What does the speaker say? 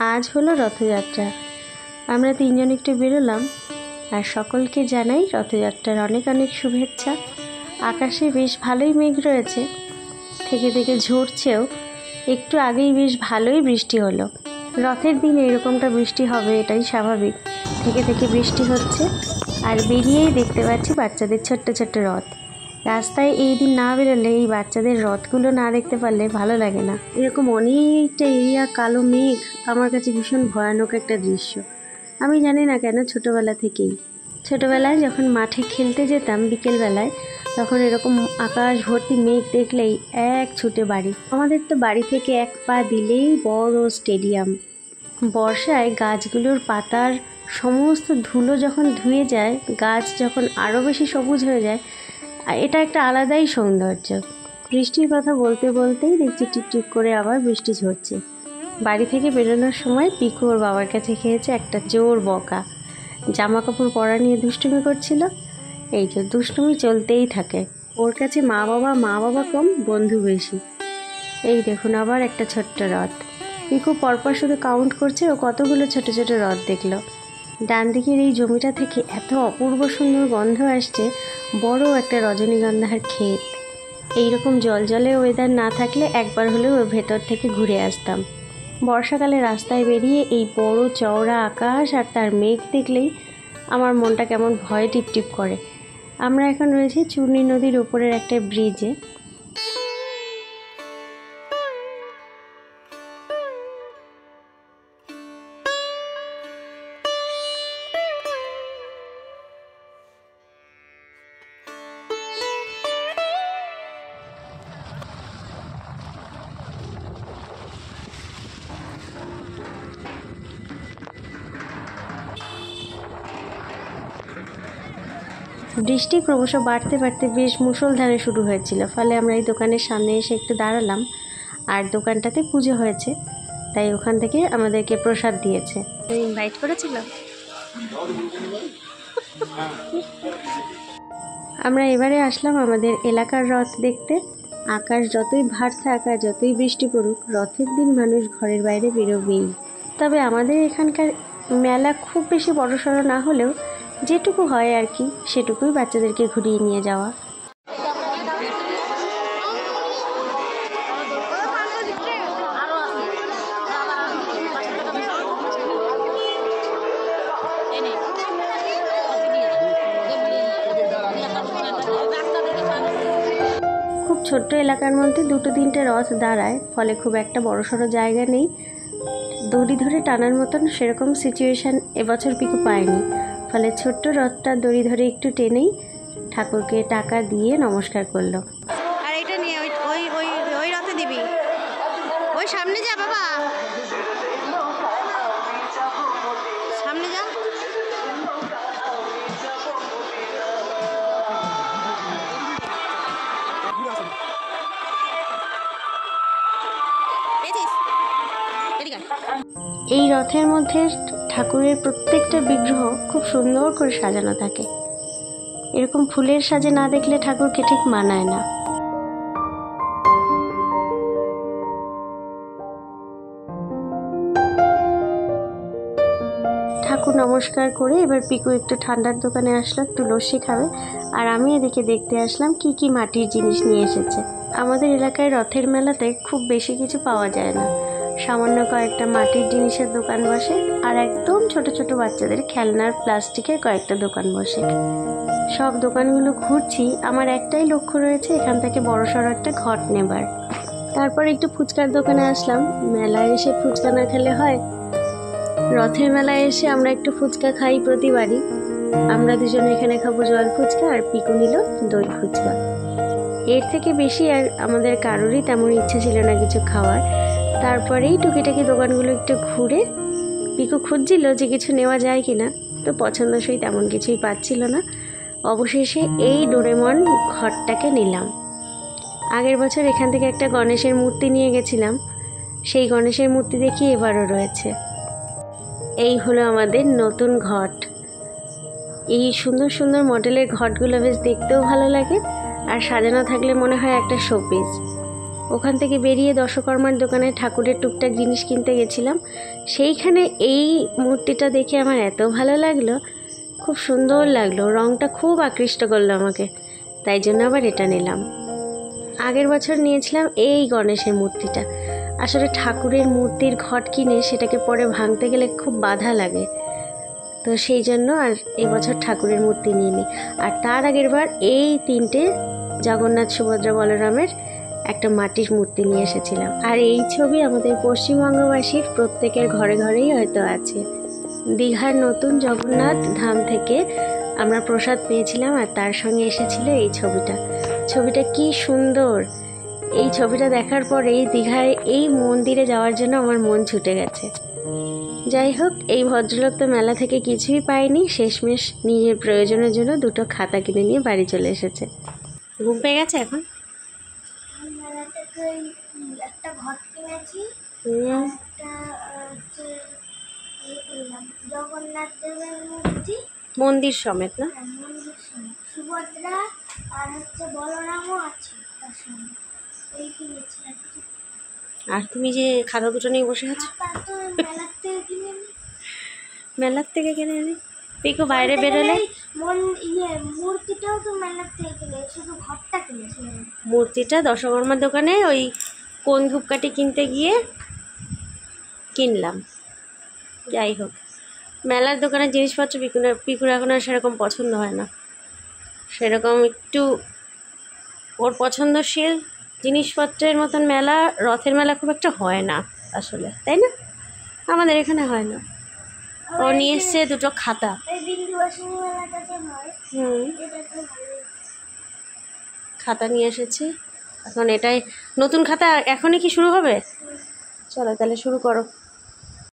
আজ হলো রথযাত্রা। আমরা তিনজন একটু বেরোলাম আর সকলকে জানাই রথযাত্রার অনেক অনেক শুভেচ্ছা। আকাশে বেশ ভালোই মেঘ রয়েছে, থেকে থেকে ঝরছেও। একটু আগেই বেশ ভালোই বৃষ্টি হলো। রথের দিনে এরকমটা বৃষ্টি হবে এটাই স্বাভাবিক। থেকে থেকে বৃষ্টি হচ্ছে আর বেরিয়েই দেখতে পাচ্ছি বাচ্চাদের ছোট্ট ছোট্ট রথ। রাস্তায় এই দিন না বেরোলে, এই বাচ্চাদের রথগুলো না দেখতে পারলে ভালো লাগে না। এরকম অনেকটা এরিয়া কালো মেঘ আমার কাছে ভীষণ ভয়ানক একটা দৃশ্য। আমি জানি না কেন, ছোটোবেলায় যখন মাঠে খেলতে যেতাম বিকেলবেলায়, তখন এরকম আকাশ ভর্তি মেঘ দেখলেই এক ছুটে বাড়ি। আমাদের তো বাড়ি থেকে এক পা দিলেই বড় স্টেডিয়াম। বর্ষায় গাছগুলোর পাতার সমস্ত ধুলো যখন ধুয়ে যায়, গাছ যখন আরও বেশি সবুজ হয়ে যায়, এটা একটা আলাদাই সৌন্দর্য। বৃষ্টির কথা বলতে বলতেই দেখছি টিপটিপ করে আবার বৃষ্টি ঝরছে। বাড়ি থেকে বেরোনোর সময় পিকু ওর বাবার কাছে খেয়েছে একটা জোর বকা। জামা কাপড় পরা নিয়ে দুষ্টুমি করছিল। এই যে দুষ্টুমি চলতেই থাকে ওর কাছে। মা বাবা কম, বন্ধু বেশি। এই দেখুন আবার একটা ছোট্ট রথ। পিকু পরপর শুধু কাউন্ট করছে ও কতগুলো ছোট ছোট রথ দেখলো। ডান দিকের এই জমিটা থেকে এত অপূর্ব সুন্দর গন্ধ আসছে, বড় একটা রজনীগন্ধার ক্ষেত। এইরকম জলজলে ওয়েদার না থাকলে একবার হলেও ওর ভেতর থেকে ঘুরে আসতাম। বর্ষাকালে রাস্তায় বেরিয়ে এই বড় চওড়া আকাশ আর তার মেঘ দেখলেই আমার মনটা কেমন ভয়ে টিপটিপ করে। আমরা এখন রয়েছি চূর্ণী নদীর ওপরের একটা ব্রিজে। বৃষ্টি ক্রমশ বাড়তে বাড়তে বেশ মুষলধারে শুরু হয়েছিল, ফলে আমরা এই দোকানের সামনে এসে একটু দাঁড়ালাম। আর দোকানটাতে পুজো হয়েছে, তাই ওখান থেকে আমাদেরকে প্রসাদ দিয়েছে। ইনভাইট করেছিল। আমরা এবারে আসলাম আমাদের এলাকার রথ দেখতে। আকাশ যতই ভার থাক আর যতই বৃষ্টি পড়ুক, রথের দিন মানুষ ঘরের বাইরে বেরোবেই। তবে আমাদের এখানকার মেলা খুব বেশি বড়সড় না হলেও যেটুকু হয় আর কি, সেটুকুই বাচ্চাদেরকে ঘুরিয়ে নিয়ে যাওয়া। খুব ছোট্ট এলাকার মধ্যে দুটো তিনটে রথ দাঁড়ায়, ফলে খুব একটা বড়সড় জায়গা নেই। দড়ি ধরে টানার মতন সেরকম সিচুয়েশান এবছর পিকু পায়নি, ফলে ছোট্ট রথটা দড়ি ধরে একটু টেনেই ঠাকুরকে টাকা দিয়ে নমস্কার করলো। আর এটা নিয়ে ওই ওই ওই ওই রথে দিবি, ওই সামনে যা বাবা, সামনে যা। এই রথের মধ্যে ঠাকুরের প্রত্যেকটা বিগ্রহ খুব সুন্দর করে সাজানো থাকে। এরকম ফুলের সাজে না দেখলে ঠাকুরকে ঠিক মানায় না। ঠাকুর নমস্কার করে এবার পিকু একটু ঠান্ডার দোকানে আসলো, একটু লস্যি খাবে। আর আমি এদিকে দেখতে আসলাম কি কি মাটির জিনিস নিয়ে এসেছে। আমাদের এলাকায় রথের মেলাতে খুব বেশি কিছু পাওয়া যায় না। সামান্য কয়েকটা মাটির জিনিসের দোকান বসে আর একদম ছোট ছোট বাচ্চাদের খেলনার প্লাস্টিকের কয়েকটা দোকান বসে। সব দোকানগুলো ঘুরছি, আমার একটাই লক্ষ্য রয়েছে এখান থেকে বড়সড় একটা ঘট নেবার। তারপর একটু ফুচকার দোকানে আসলাম। মেলায় এসে ফুচকা না খেলে হয়? রথের মেলায় এসে আমরা একটু ফুচকা খাই প্রতিবারই। আমরা দুজনে এখানে খাবো জল ফুচকা আর পিকু নিল দই ফুচকা। এর থেকে বেশি আর আমাদের কারোরই তেমন ইচ্ছে ছিল না কিছু খাওয়ার। তারপরেই টুকিটাকি দোকানগুলো একটু ঘুরে পিকু খুঁজছিল যে কিছু নেওয়া যায় কিনা, তো পছন্দসই তেমন কিছুই পাচ্ছিল না। অবশেষে এই ডোরেমন ঘরটাকে নিলাম। আগের বছর এখান থেকে একটা গণেশের মূর্তি নিয়ে গেছিলাম, সেই গণেশের মূর্তি দেখি এবারও রয়েছে। এই হলো আমাদের নতুন ঘট। এই সুন্দর সুন্দর মডেলের ঘটগুলো বেশ দেখতেও ভালো লাগে আর সাজানো থাকলে মনে হয় একটা শোপিস। ওখান থেকে বেরিয়ে দশকর্মার দোকানে ঠাকুরের টুকটাক জিনিস কিনতে গেছিলাম। সেইখানে এই মূর্তিটা দেখে আমার এত ভালো লাগলো, খুব সুন্দর লাগলো, রঙটা খুব আকৃষ্ট করলো আমাকে, তাই জন্য আবার এটা নিলাম। আগের বছর নিয়েছিলাম এই গণেশের মূর্তিটা। আসলে ঠাকুরের মূর্তির ঘট কিনে সেটাকে পরে ভাঙতে গেলে খুব বাধা লাগে, তো সেই জন্য আর এই বছর ঠাকুরের মূর্তি নিইনি। আর তার আগের বার এই 3টে জগন্নাথ, সুভদ্রা, বলরামের একটা মাটির মূর্তি নিয়ে এসেছিলাম। আর এই ছবি আমাদের পশ্চিমবঙ্গবাসীর প্রত্যেকের ঘরে ঘরেই হয়তো আছে। দীঘার নতুন জগন্নাথ ধাম থেকে আমরা প্রসাদ পেয়েছিলাম, আর তার সঙ্গে এসেছিল এই ছবিটা। ছবিটা কি সুন্দর! এই ছবিটা দেখার পরেই দীঘায় এই মন্দিরে যাওয়ার জন্য আমার মন ছুটে গেছে। যাই হোক, এই ভদ্রলোক তো মেলা থেকে কিছুই পায়নি, শেষমেশ নিজের প্রয়োজনের জন্য 2টো খাতা কিনে নিয়ে বাড়ি চলে এসেছে। ঘুম পেয়ে গেছে এখন। মেলা থেকে একটা ঘট কিনেছি, একটা হচ্ছে জগন্নাথ দেবের মূর্তি, মন্দির সমেত না? মন্দির সঙ্গে সুভদ্রা আর হচ্ছে বলরামও আছে তার সঙ্গে, এই কিনেছি। আর তুমি যে খাতা 2টো নিয়ে বসে আছো, খাতা তো মেলার থেকে কিনে নি। মেলার থেকে কিনে নি? পিকু বাইরে বেরোলে মূর্তিটাও তো মেলার থেকে কিনে, শুধু ঘরটা কিনেছি। মূর্তিটা দশকর্মার দোকানে ওই কোন ধূপকাঠি কিনতে গিয়ে কিনলাম। যাই হোক, মেলার দোকানের জিনিসপত্র পিকুর এখন আর সেরকম পছন্দ হয় না, সেরকম একটু ওর পছন্দশীল জিনিসপত্রের মতন মেলা, রথের মেলা খুব একটা হয় না আসলে, তাই না? আমাদের এখানে হয় না। ও নিয়ে এসছে 2টো খাতা। এই বিন্দুবাসিনী মেলাটাতে হয়, এটা তো ভালোই। খাতা নিয়ে এসেছি, এখন এটাই নতুন খাতা। এখনই কি শুরু হবে? চলো তাহলে শুরু করো।